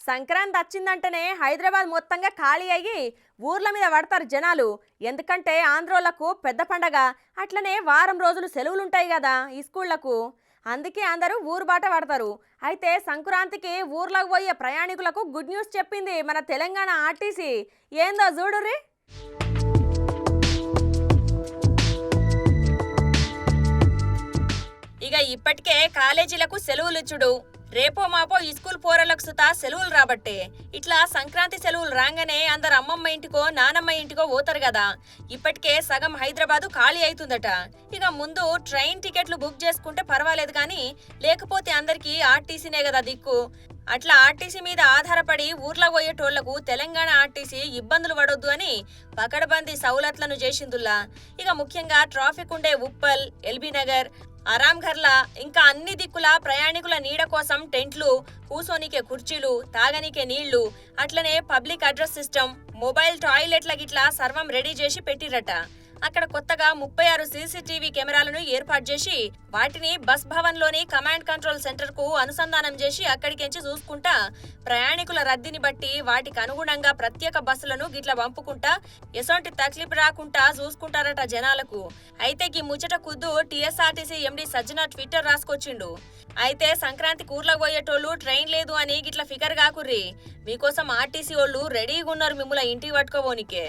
సంక్రాంతి వచ్చిందంటేనే హైదరాబాద్ మొత్తంగా ఖాళీ అయ్యి ఊర్ల మీద పడతారు జనాలు. ఎందుకంటే ఆంధ్రోళ్లకు పెద్ద పండగ, అట్లనే వారం రోజులు సెలవులు ఉంటాయి కదా ఈ స్కూళ్లకు. అందుకే అందరూ ఊరు బాట పడతారు. అయితే సంక్రాంతికి ఊర్లకు పోయే ప్రయాణికులకు గుడ్ న్యూస్ చెప్పింది మన తెలంగాణ ఆర్టీసీ. ఏందో చూడుర్రి. ఇక ఇప్పటికే కాలేజీలకు సెలవులు ఇచ్చుడు, రేపో మాపో ఈ స్కూల్ పోరలకు సుతా సెలవులు రాబట్టే ఇట్లా సంక్రాంతి సెలవులు రాగానే అందరు అమ్మమ్మ ఇంటికో నానమ్మ ఇంటికో పోతారు కదా. ఇప్పటికే సగం హైదరాబాదు ఖాళీ అవుతుందట. ఇక ముందు ట్రైన్ టికెట్లు బుక్ చేసుకుంటే పర్వాలేదు కానీ, లేకపోతే అందరికి ఆర్టీసీనే కదా దిక్కు. అట్లా ఆర్టీసీ మీద ఆధారపడి ఊర్లో పోయేటోళ్లకు తెలంగాణ ఆర్టీసీ ఇబ్బందులు పడొద్దు అని పకడ్బందీ సౌలత్లను చేసిందుల్లా. ఇక ముఖ్యంగా ట్రాఫిక్ ఉండే ఉప్పల్, ఎల్బీ నగర్, ఆరాంఘర్లా ఇంకా అన్ని దిక్కుల ప్రయాణికుల నీడ కోసం టెంట్లు, కూసోనికే కుర్చీలు, తాగనికే నీళ్లు, అట్లనే పబ్లిక్ అడ్రస్ సిస్టమ్, మొబైల్ టాయిలెట్ల గిట్లా సర్వం రెడీ చేసి పెట్టిరట. అక్కడ కొత్తగా 36 సీసీటీవీ కెమెరాలను ఏర్పాటు చేసి వాటిని బస్ భవన్ లోని కమాండ్ కంట్రోల్ సెంటర్ కు అనుసంధానం చేసి అక్కడికెంచి చూసుకుంటా ప్రయాణికుల రద్దీని బట్టి వాటికి అనుగుణంగా ప్రత్యేక బస్సులను గిట్ల పంపుకుంటా ఎసొంటి తక్లీఫ్ రాకుండా చూసుకుంటారట జనాలకు. అయితే ఈ ముచ్చట కుద్దు టీఎస్ఆర్టీసీ ఎండీ సజ్జన ట్విట్టర్ రాసుకొచ్చిండు. అయితే సంక్రాంతి ఊర్లకు పోయేటోళ్లు ట్రైన్ లేదు అని గిట్ల ఫికర్ కాకుర్రి. మీకోసం ఆర్టీసీ వాళ్ళు రెడీగా ఉన్నారు మిమ్ముల ఇంటికి పట్టుకోబోనికే.